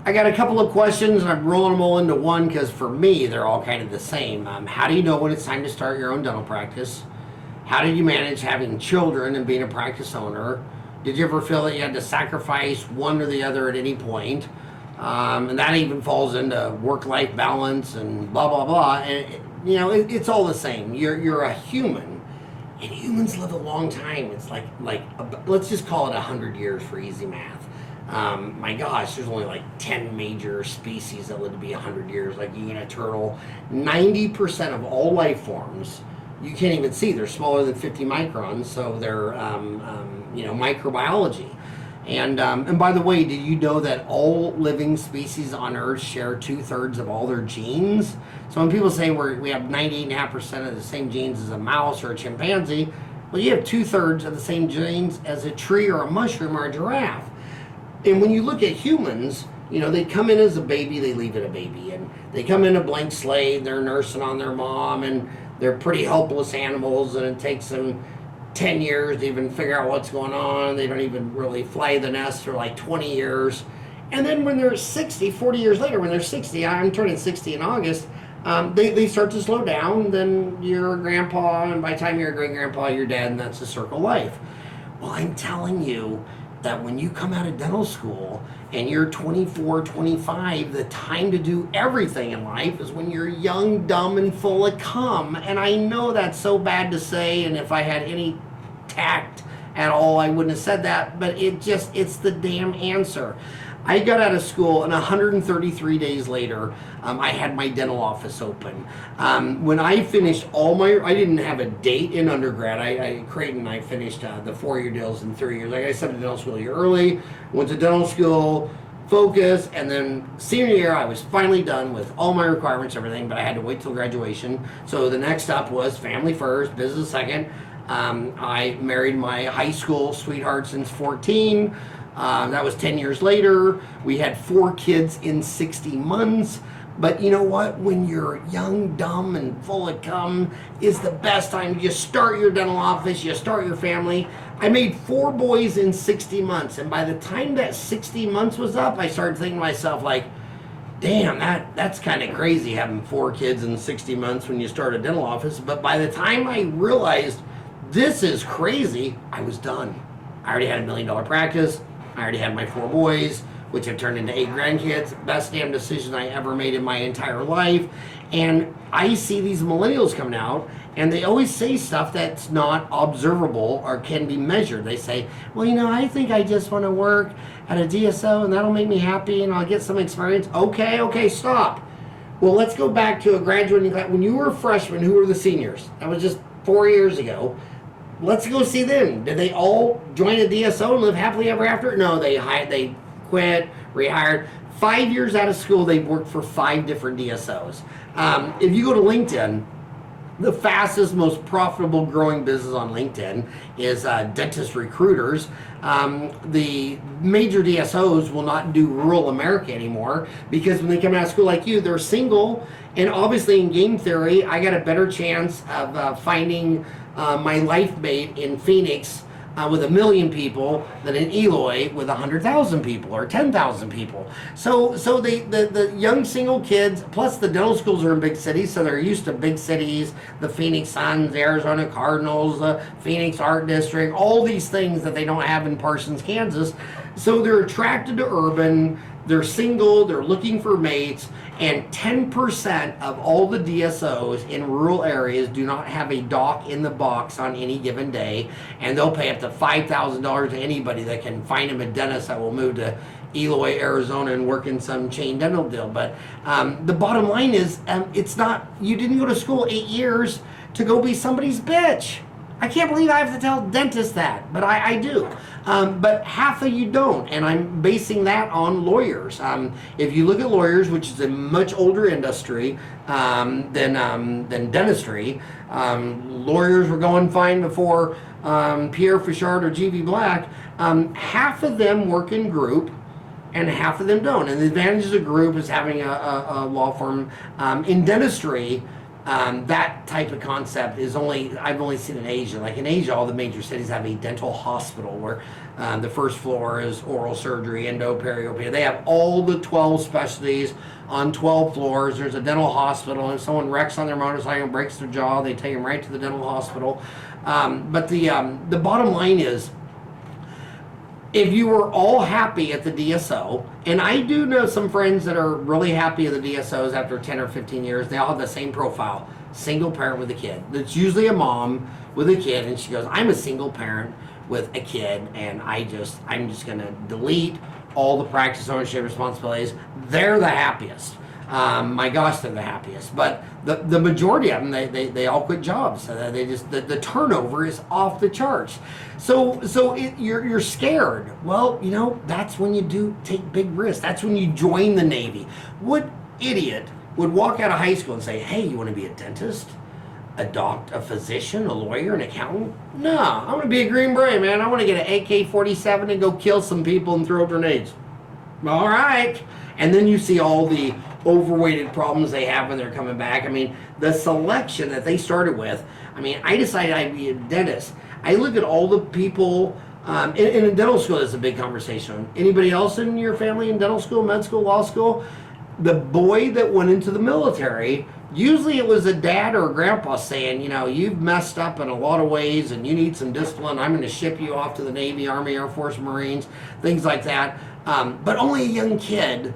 I got a couple of questions, and I'm rolling them all into one because for me, they're all kind of the same. How do you know when it's time to start your own dental practice? How did you manage having children and being a practice owner? Did you ever feel that you had to sacrifice one or the other at any point? And that even falls into work-life balance and blah blah blah. And it's all the same. You're a human, and humans live a long time. It's like let's just call it 100 years for easy math. My gosh, there's only like 10 major species that live to be 100 years. Like you get a turtle. 90% of all life forms you can't even see. They're smaller than 50 microns, so they're microbiology. And by the way, did you know that all living species on Earth share 2/3 of all their genes? So when people say we have 98.5% of the same genes as a mouse or a chimpanzee, well, you have 2/3 of the same genes as a tree or a mushroom or a giraffe. And when you look at humans, they come in as a baby, they leave it a baby, and they come in a blank slate, they're nursing on their mom, and they're pretty helpless animals, and it takes them 10 years to even figure out what's going on. They don't even really fly the nest for like 20 years. And then when they're 60, 40 years later, when they're 60, I'm turning 60 in August, they start to slow down. Then you're a grandpa, and by the time you're a great-grandpa, you're dead, and that's the circle of life. Well, I'm telling you that when you come out of dental school and you're 24, 25, the time to do everything in life is when you're young, dumb, and full of cum. And I know that's so bad to say, and if I had any tact at all, I wouldn't have said that, but it's the damn answer. I got out of school, and 133 days later, I had my dental office open. When I finished I didn't have a date in undergrad. Creighton, I finished the 4-year deals in 3 years. Like I said, to dental school a year early, went to dental school, focus, and then senior year, I was finally done with all my requirements, everything, but I had to wait till graduation. So the next step was family first, business second. I married my high school sweetheart since 14. That was 10 years later. We had 4 kids in 60 months. But you know what? When you're young, dumb, and full of cum is the best time. You start your dental office, you start your family. I made 4 boys in 60 months. And by the time that 60 months was up, I started thinking to myself, like, damn, that's kind of crazy having 4 kids in 60 months when you start a dental office. But by the time I realized this is crazy, I was done. I already had $1 million practice. I already had my 4 boys, which have turned into 8 grandkids. Best damn decision I ever made in my entire life. And I see these millennials coming out, and they always say stuff that's not observable or can be measured. They say, well, I think I just want to work at a DSO, and that'll make me happy, and I'll get some experience. Okay, stop. Well, let's go back to a graduating class. When you were a freshman, who were the seniors? That was just 4 years ago. Let's go see them. Did they all join a DSO and live happily ever after? No, they quit, rehired. 5 years out of school, they worked for 5 different DSOs. If you go to LinkedIn, the fastest, most profitable growing business on LinkedIn is dentist recruiters. The major DSOs will not do rural America anymore because when they come out of school like you, they're single. And obviously in game theory, I got a better chance of finding my life mate in Phoenix with 1 million people than in Eloy with 100,000 people or 10,000 people. So the young single kids, plus the dental schools are in big cities, so they're used to big cities, the Phoenix Suns, the Arizona Cardinals, the Phoenix Art District, all these things that they don't have in Parsons, Kansas. So they're attracted to urban, they're single, they're looking for mates, and 10% of all the DSOs in rural areas do not have a doc in the box on any given day, and they'll pay up to $5,000 to anybody that can find them a dentist that will move to Eloy, Arizona and work in some chain dental deal. But the bottom line is, it's not, you didn't go to school 8 years to go be somebody's bitch. I can't believe I have to tell dentists that, but I do. But half of you don't, and I'm basing that on lawyers. If you look at lawyers, which is a much older industry than dentistry, lawyers were going fine before Pierre Fichard or G.V. Black. Half of them work in group, and half of them don't. And the advantage of group is having a law firm. In dentistry, That type of concept is I've only seen in Asia. Like in Asia, all the major cities have a dental hospital where the first floor is oral surgery, endo, perio. They have all the 12 specialties on 12 floors. There's a dental hospital, and if someone wrecks on their motorcycle and breaks their jaw, they take them right to the dental hospital. But the bottom line is, if you were all happy at the DSO, and I do know some friends that are really happy at the DSOs after 10 or 15 years, they all have the same profile, single parent with a kid. It's usually a mom with a kid, and she goes, I'm a single parent with a kid, and I'm just going to delete all the practice ownership responsibilities. They're the happiest. My gosh, they're the happiest. But the majority of them, they all quit jobs. They just the turnover is off the charts. So you're scared. Well, that's when you take big risks. That's when you join the Navy. What idiot would walk out of high school and say, "Hey, you want to be a dentist, a physician, a lawyer, an accountant?" No, I want to be a Green Beret, man. I want to get an AK-47 and go kill some people and throw grenades. All right. And then you see all the overweighted problems they have when they're coming back. I mean, the selection that they started with. I mean, I decided I'd be a dentist. I look at all the people in a dental school. That's a big conversation. Anybody else in your family in dental school, med school, law school? The boy that went into the military, usually it was a dad or a grandpa saying, you've messed up in a lot of ways and you need some discipline. I'm going to ship you off to the Navy, Army, Air Force, Marines, things like that. But only a young kid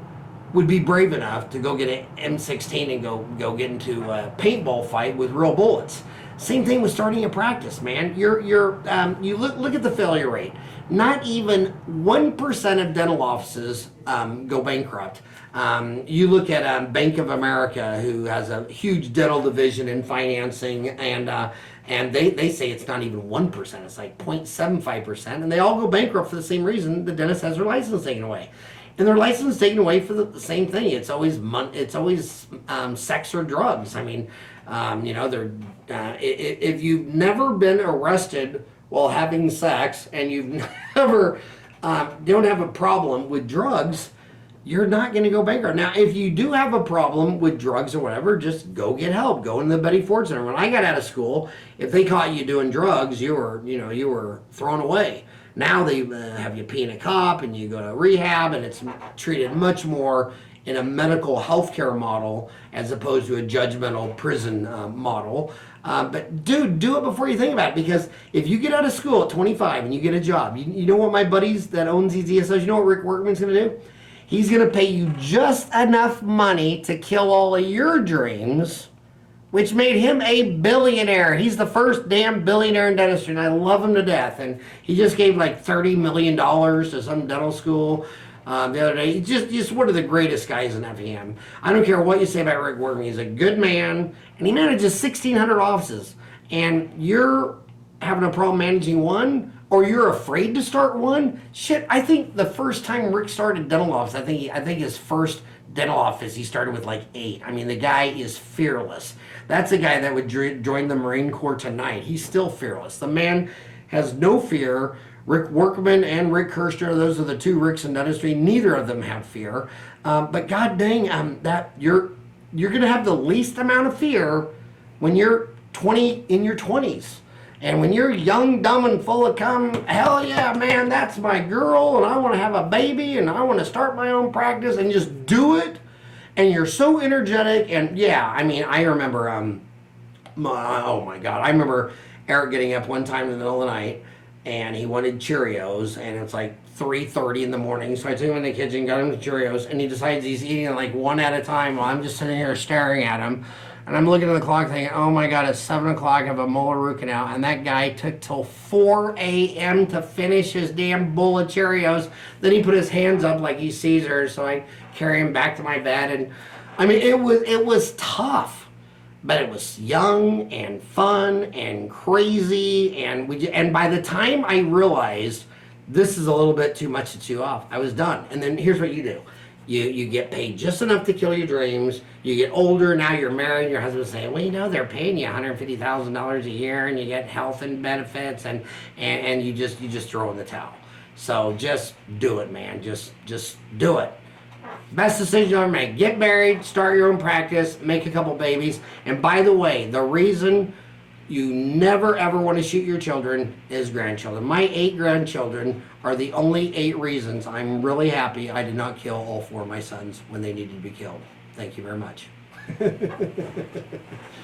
would be brave enough to go get an M16 and go get into a paintball fight with real bullets. Same thing with starting a practice, man. You look at the failure rate. Not even 1% of dental offices go bankrupt. You look at Bank of America, who has a huge dental division in financing, and they say it's not even 1%. It's like 0.75%, and they all go bankrupt for the same reason. The dentist has their license taken away. And their license taken away for the same thing. It's always sex or drugs. I mean, if you've never been arrested while having sex and you've never don't have a problem with drugs, you're not going to go bankrupt. Now, if you do have a problem with drugs or whatever, just go get help. Go into the Betty Ford Center. When I got out of school, if they caught you doing drugs, you were thrown away. Now they have you pee in a cup and you go to rehab, and it's treated much more in a medical healthcare model as opposed to a judgmental prison model. But dude, do it before you think about it, because if you get out of school at 25 and you get a job, you know what my buddies that owns these DSOs, you know what Rick Workman's going to do? He's going to pay you just enough money to kill all of your dreams, which made him a billionaire. He's the first damn billionaire in dentistry, and I love him to death. And he just gave like $30 million to some dental school the other day. He's just one of the greatest guys in FEM. I don't care what you say about Rick Workman. He's a good man, and he manages 1,600 offices. And you're having a problem managing one, or you're afraid to start one? Shit, I think the first time Rick started dental office, I think his first dental office, he started with like 8. I mean, the guy is fearless. That's a guy that would join the Marine Corps tonight. He's still fearless. The man has no fear. Rick Workman and Rick Kirshner, those are the two Ricks in dentistry. Neither of them have fear. But god dang, that you're going to have the least amount of fear when you're in your 20s. And when you're young, dumb, and full of cum, hell yeah, man, that's my girl, and I want to have a baby, and I want to start my own practice, and just do it. And you're so energetic, and yeah, I mean, I remember, oh my God, I remember Eric getting up one time in the middle of the night, and he wanted Cheerios, and it's like 3:30 in the morning, so I took him in the kitchen, got him the Cheerios, and he decides he's eating like one at a time while I'm just sitting here staring at him. And I'm looking at the clock thinking, oh my God, it's 7 o'clock, I have a molar root canal. And that guy took till 4 a.m. to finish his damn bowl of Cheerios. Then he put his hands up like he's Caesar, so I carry him back to my bed. And I mean, it was tough, but it was young and fun and crazy. And by the time I realized this is a little bit too much to chew off, I was done. And then here's what you do. You get paid just enough to kill your dreams. You get older, now you're married, your husband's saying, well, they're paying you $150,000 a year, and you get health and benefits, and you just throw in the towel. So just do it, man. Just do it. Best decision you ever made. Get married, start your own practice, make a couple babies. And by the way, the reason you never ever want to shoot your children is grandchildren. My 8 grandchildren are the only 8 reasons I'm really happy I did not kill all 4 of my sons when they needed to be killed. Thank you very much.